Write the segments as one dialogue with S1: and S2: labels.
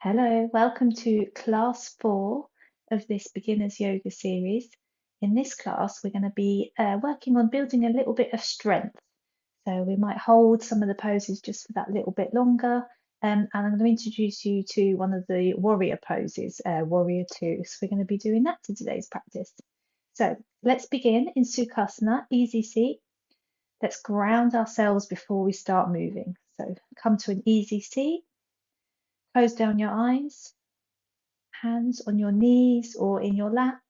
S1: Hello, welcome to class 4 of this beginners yoga series. In this class, we're going to be working on building a little bit of strength. So we might hold some of the poses just for that little bit longer. And I'm going to introduce you to one of the warrior poses, warrior 2. So we're going to be doing that to today's practice. So let's begin in Sukhasana, easy seat. Let's ground ourselves before we start moving. So come to an easy seat, close down your eyes. Hands on your knees or in your lap.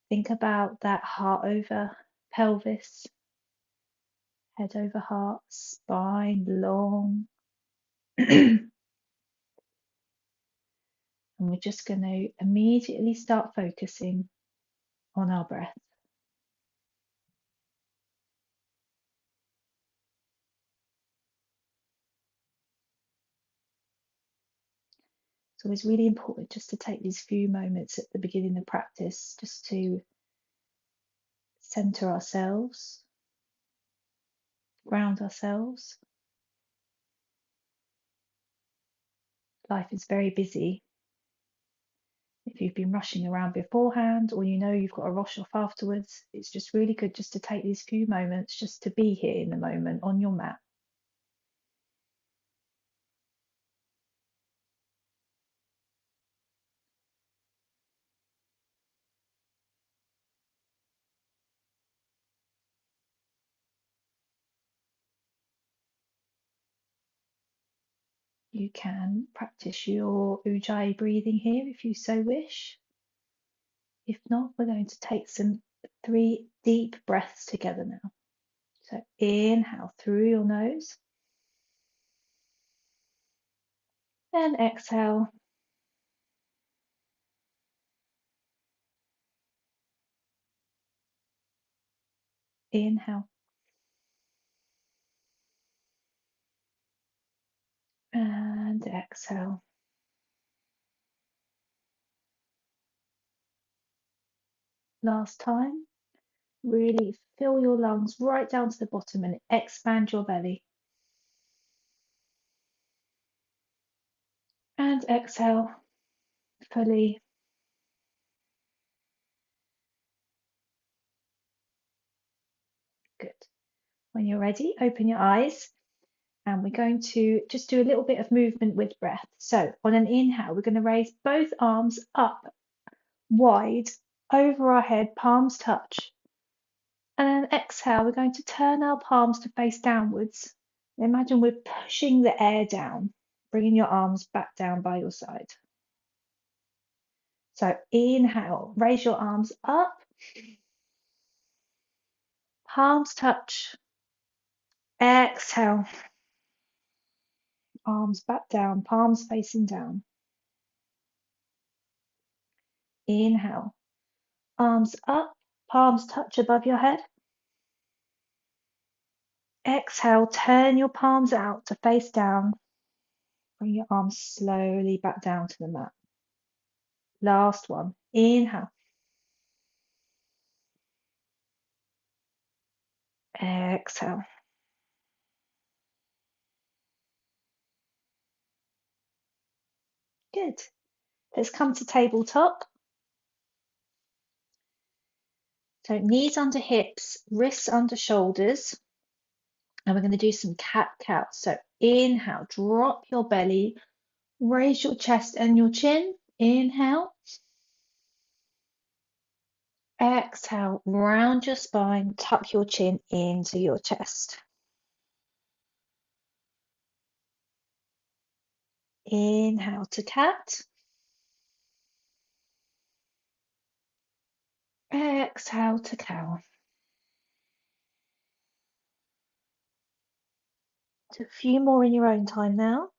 S1: Think about that heart over pelvis, head over heart, spine long. And we're just going to immediately start focusing on our breath. It's always really important just to take these few moments at the beginning of practice just to center ourselves, ground ourselves. Life is very busy. If you've been rushing around beforehand or you know you've got to rush off afterwards, it's just really good just to take these few moments just to be here in the moment on your mat. You can practice your Ujjayi breathing here if you so wish. If not, we're going to take 3 deep breaths together now. So inhale through your nose, then exhale. Inhale and exhale. Last time, really fill your lungs right down to the bottom and expand your belly. And exhale fully. Good. When you're ready, open your eyes and we're going to just do a little bit of movement with breath. So on an inhale, we're going to raise both arms up wide over our head, palms touch. And then exhale, we're going to turn our palms to face downwards. Imagine we're pushing the air down, bringing your arms back down by your side. So inhale, raise your arms up, palms touch. Exhale, arms back down, palms facing down. Inhale, arms up, palms touch above your head. Exhale, turn your palms out to face down. Bring your arms slowly back down to the mat. Last one. Inhale. Exhale. Good. Let's come to tabletop. So knees under hips, wrists under shoulders. And we're going to do some cat-cow. So inhale, drop your belly, raise your chest and your chin. Inhale. Exhale, round your spine, tuck your chin into your chest. Inhale to cat. Exhale to cow. Do a few more in your own time now.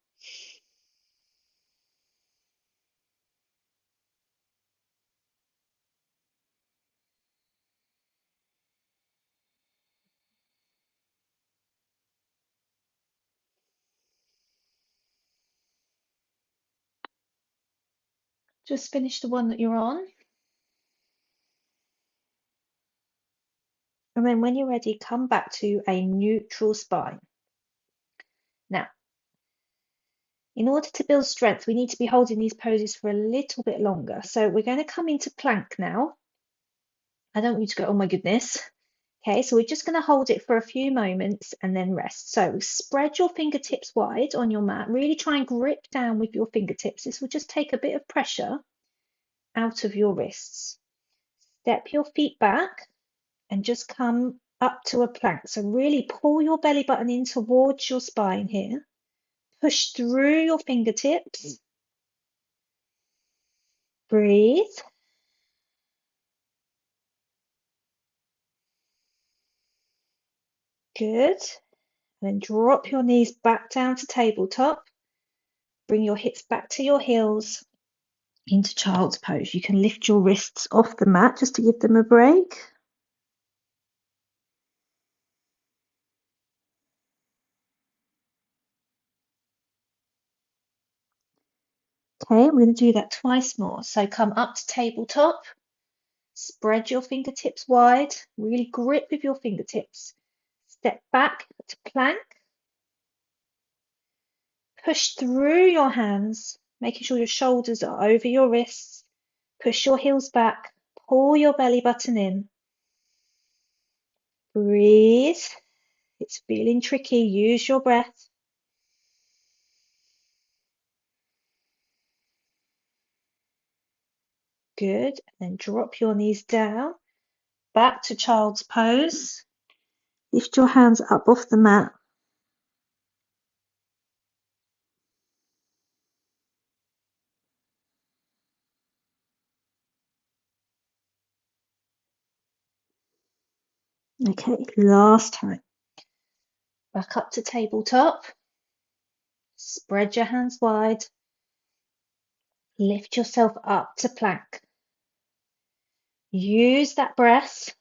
S1: Just finish the one that you're on. And then when you're ready, come back to a neutral spine. Now, In order to build strength, we need to be holding these poses for a little bit longer. So we're going to come into plank now. I don't want you to go, oh my goodness. Okay, so we're just going to hold it for a few moments and then rest. So spread your fingertips wide on your mat. Really try and grip down with your fingertips. This will just take a bit of pressure out of your wrists. Step your feet back and just come up to a plank. So really pull your belly button in towards your spine here. Push through your fingertips. Breathe. Good. And then drop your knees back down to tabletop. Bring your hips back to your heels into child's pose. You can lift your wrists off the mat just to give them a break. Okay, we're going to do that twice more. So come up to tabletop. Spread your fingertips wide. Really grip with your fingertips. Step back to plank. Push through your hands, making sure your shoulders are over your wrists. Push your heels back. Pull your belly button in. Breathe. It's feeling tricky. Use your breath. Good. And then drop your knees down. Back to child's pose. Lift your hands up off the mat. Okay, last time. Back up to tabletop. Spread your hands wide. Lift yourself up to plank. Use that breath.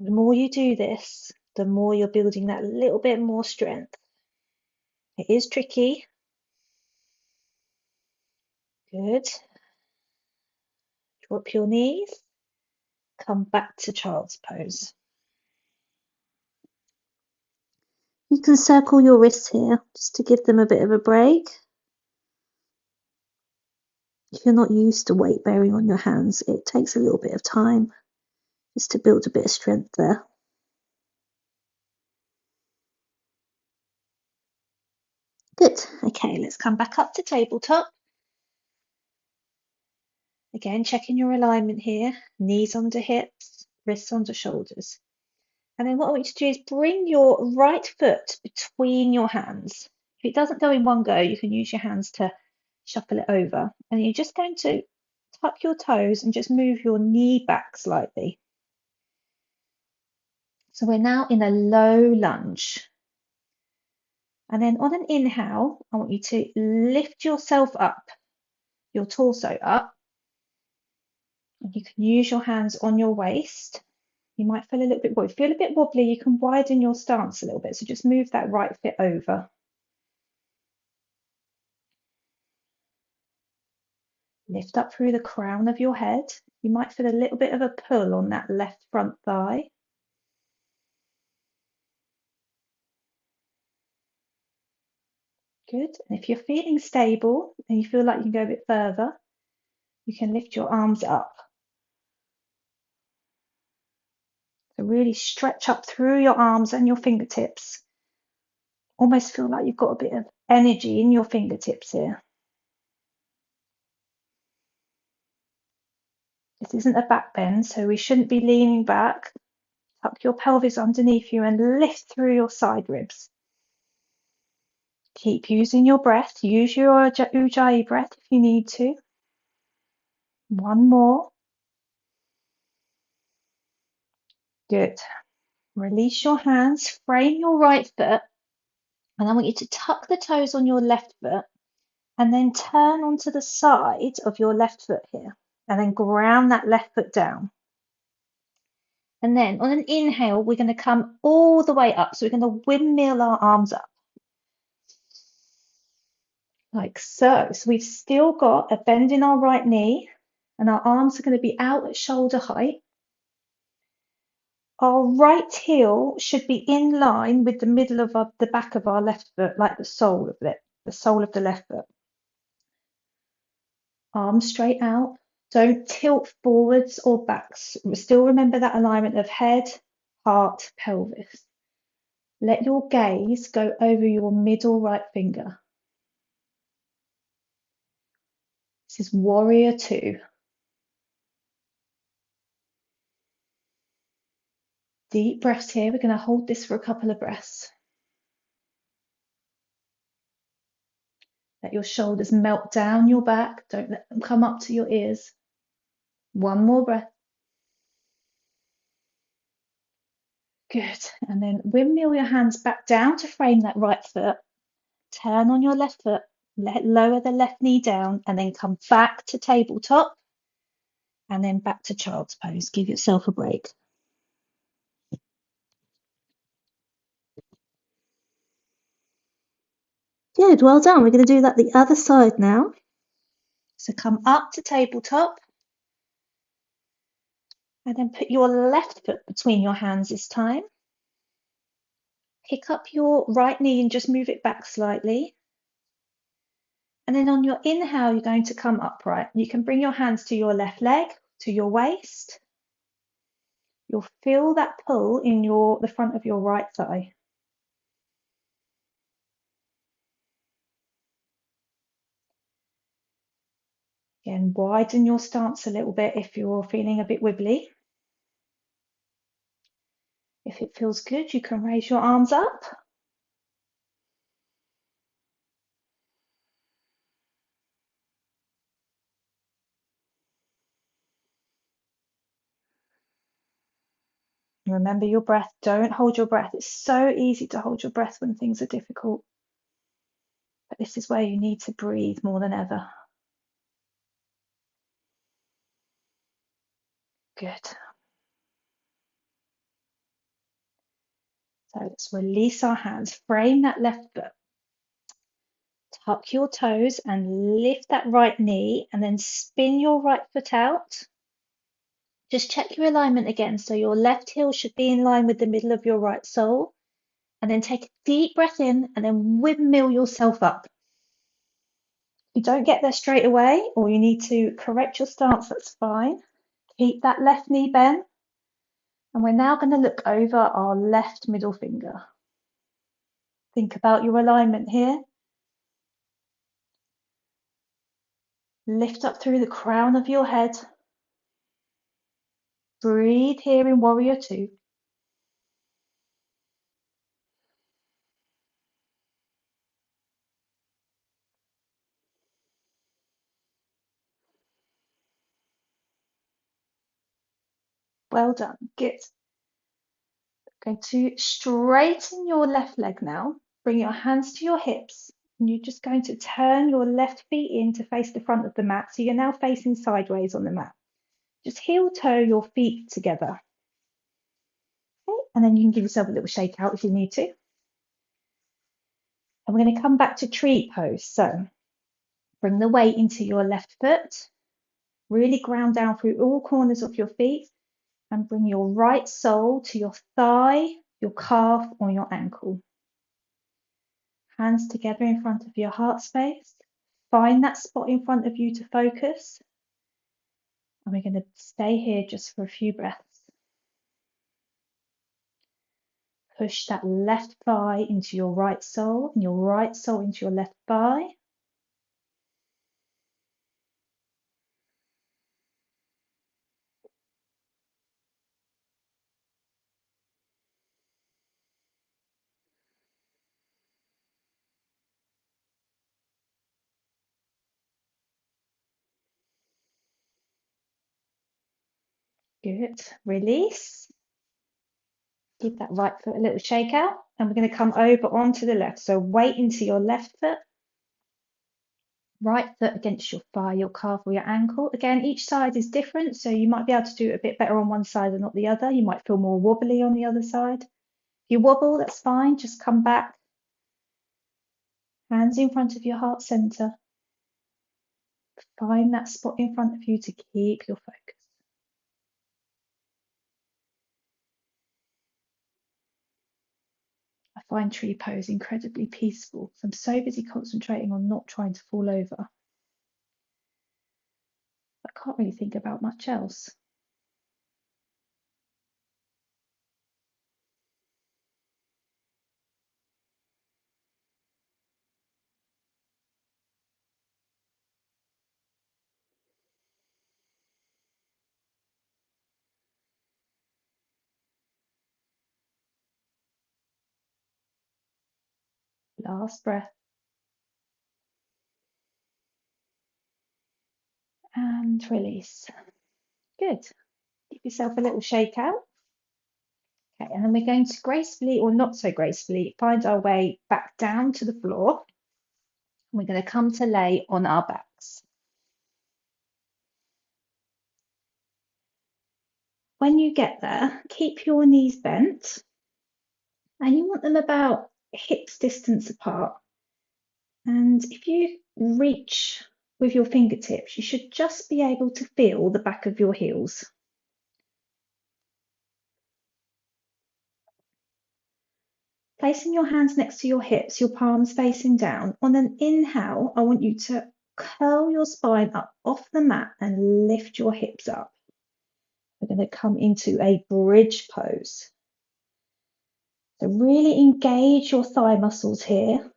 S1: The more you do this, the more you're building that little bit more strength. It is tricky. Good. Drop your knees. Come back to child's pose. You can circle your wrists here just to give them a bit of a break. If you're not used to weight bearing on your hands, it takes a little bit of time just to build a bit of strength there. Good. Okay, let's come back up to tabletop. Again, checking your alignment here. Knees onto hips, wrists onto shoulders. And then what I want you to do is bring your right foot between your hands. If it doesn't go in one go, you can use your hands to shuffle it over. And you're just going to tuck your toes and just move your knee back slightly. So we're now in a low lunge. And then on an inhale, I want you to lift yourself up, your torso up. And you can use your hands on your waist. You might feel a little bit wobbly. If you feel a bit wobbly, you can widen your stance a little bit. So just move that right foot over. Lift up through the crown of your head. You might feel a little bit of a pull on that left front thigh. Good. And if you're feeling stable and you feel like you can go a bit further, you can lift your arms up. So really stretch up through your arms and your fingertips. Almost feel like you've got a bit of energy in your fingertips here. This isn't a back bend, so we shouldn't be leaning back. Tuck your pelvis underneath you and lift through your side ribs. Keep using your breath. Use your Ujjayi breath if you need to. One more. Good. Release your hands. Frame your right foot. And I want you to tuck the toes on your left foot and then turn onto the side of your left foot here. And then ground that left foot down. And then on an inhale, we're going to come all the way up. So we're going to windmill our arms up. Like so. So we've still got a bend in our right knee. And our arms are going to be out at shoulder height. Our right heel should be in line with the middle of the back of our left foot, like the sole of it, the sole of the left foot. Arms straight out. Don't tilt forwards or backs. Still remember that alignment of head, heart, pelvis. Let your gaze go over your middle right finger. This is warrior two. Deep breaths here. We're going to hold this for a couple of breaths. Let your shoulders melt down your back. Don't let them come up to your ears. One more breath. Good. And then windmill your hands back down to frame that right foot. Turn on your left foot. Lower the left knee down and then come back to tabletop and then back to child's pose. Give yourself a break. Good, well done. We're going to do that the other side now. So come up to tabletop and then put your left foot between your hands this time. Pick up your right knee and just move it back slightly. And then on your inhale, you're going to come upright. You can bring your hands to your left leg, to your waist. You'll feel that pull in the front of your right thigh. Again, widen your stance a little bit if you're feeling a bit wibbly. If it feels good, you can raise your arms up. Remember your breath. Don't hold your breath. It's so easy to hold your breath when things are difficult. But this is where you need to breathe more than ever. Good. So let's release our hands. Frame that left foot. Tuck your toes and lift that right knee and then spin your right foot out. Just check your alignment again. So your left heel should be in line with the middle of your right sole. And then take a deep breath in and then windmill yourself up. If you don't get there straight away or you need to correct your stance, that's fine. Keep that left knee bent. And we're now going to look over our left middle finger. Think about your alignment here. Lift up through the crown of your head. Breathe here in warrior two. Well done. Good. Going to straighten your left leg now. Bring your hands to your hips. And you're just going to turn your left feet in to face the front of the mat. So you're now facing sideways on the mat. Just heel toe your feet together. Okay. And then you can give yourself a little shake out if you need to. And we're going to come back to tree pose. So bring the weight into your left foot. Really ground down through all corners of your feet. And bring your right sole to your thigh, your calf, or your ankle. Hands together in front of your heart space. Find that spot in front of you to focus. And we're going to stay here just for a few breaths. Push that left thigh into your right sole and your right sole into your left thigh. Good. Release. Give that right foot a little shake out. And we're going to come over onto the left. So weight into your left foot. Right foot against your thigh, your calf, or your ankle. Again, each side is different, so you might be able to do it a bit better on one side than not the other. You might feel more wobbly on the other side. If you wobble, that's fine. Just come back. Hands in front of your heart center. Find that spot in front of you to keep your focus. I find tree pose incredibly peaceful, so I'm so busy concentrating on not trying to fall over. I can't really think about much else. Last breath. And release. Good. Give yourself a little shake out. Okay, and then we're going to gracefully or not so gracefully find our way back down to the floor. We're going to come to lay on our backs. When you get there, keep your knees bent and you want them about hips distance apart. And if you reach with your fingertips, you should just be able to feel the back of your heels. Placing your hands next to your hips, your palms facing down. On an inhale, I want you to curl your spine up off the mat and lift your hips up. We're going to come into a bridge pose. So really engage your thigh muscles here.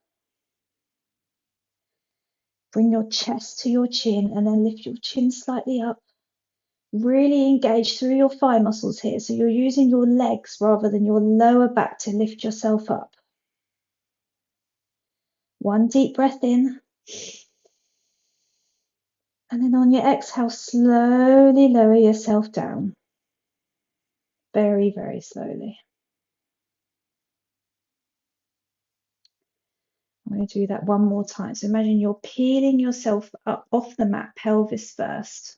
S1: Bring your chest to your chin and then lift your chin slightly up. Really engage through your thigh muscles here. So you're using your legs rather than your lower back to lift yourself up. One deep breath in. And then on your exhale, slowly lower yourself down. Very, very slowly. I'm going to do that one more time. So imagine you're peeling yourself up off the mat, pelvis first.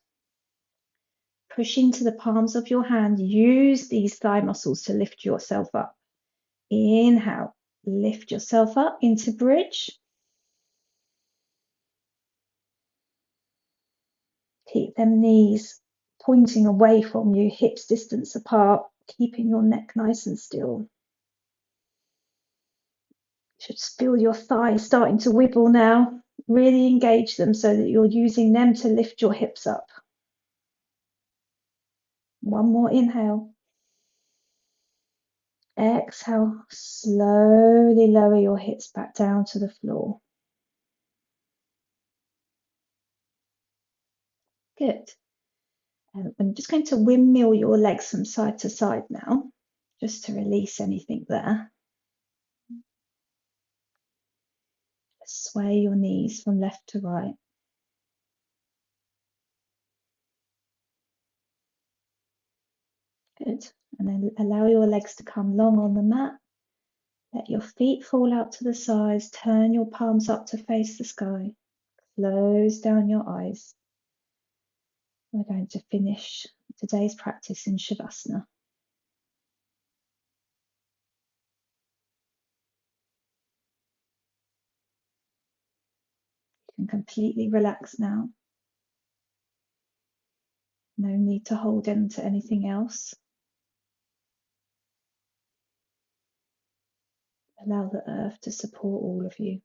S1: Push into the palms of your hand. Use these thigh muscles to lift yourself up. Inhale, lift yourself up into bridge. Keep them knees pointing away from you, hips distance apart, keeping your neck nice and still. You should feel your thighs starting to wibble now. Really engage them so that you're using them to lift your hips up. One more inhale. Exhale, slowly lower your hips back down to the floor. Good. I'm just going to windmill your legs from side to side now, just to release anything there. Sway your knees from left to right. Good. And then allow your legs to come long on the mat. Let your feet fall out to the sides. Turn your palms up to face the sky. Close down your eyes. We're going to finish today's practice in Shavasana. You can completely relax now. No need to hold on to anything else. Allow the earth to support all of you.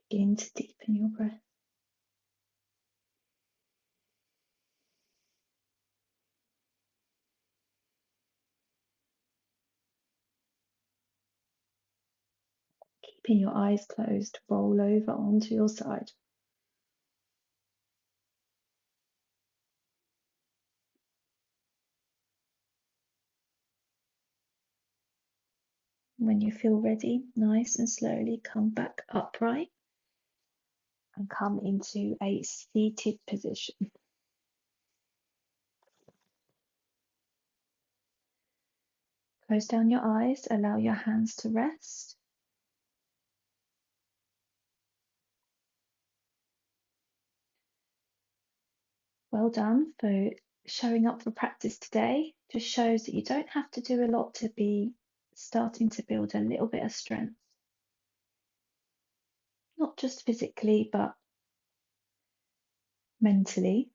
S1: Begin to deepen your breath. Keeping your eyes closed, roll over onto your side. When you feel ready, nice and slowly come back upright and come into a seated position. Close down your eyes, allow your hands to rest. Well done for showing up for practice today. Just shows that you don't have to do a lot to be starting to build a little bit of strength. Not just physically, but mentally.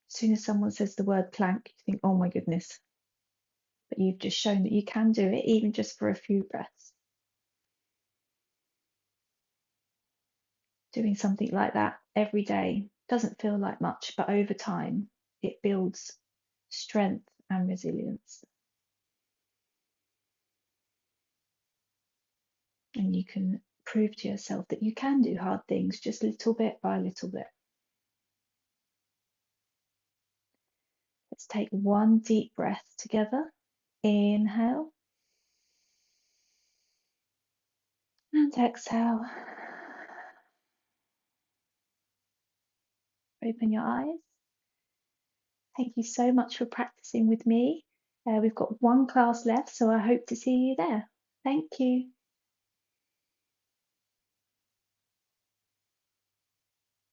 S1: As soon as someone says the word plank, you think, oh my goodness. But you've just shown that you can do it, even just for a few breaths. Doing something like that every day doesn't feel like much, but over time, it builds strength and resilience. And you can prove to yourself that you can do hard things just little bit by little bit. Let's take one deep breath together. Inhale and exhale. Open your eyes. Thank you so much for practicing with me. We've got one class left, so I hope to see you there. Thank you.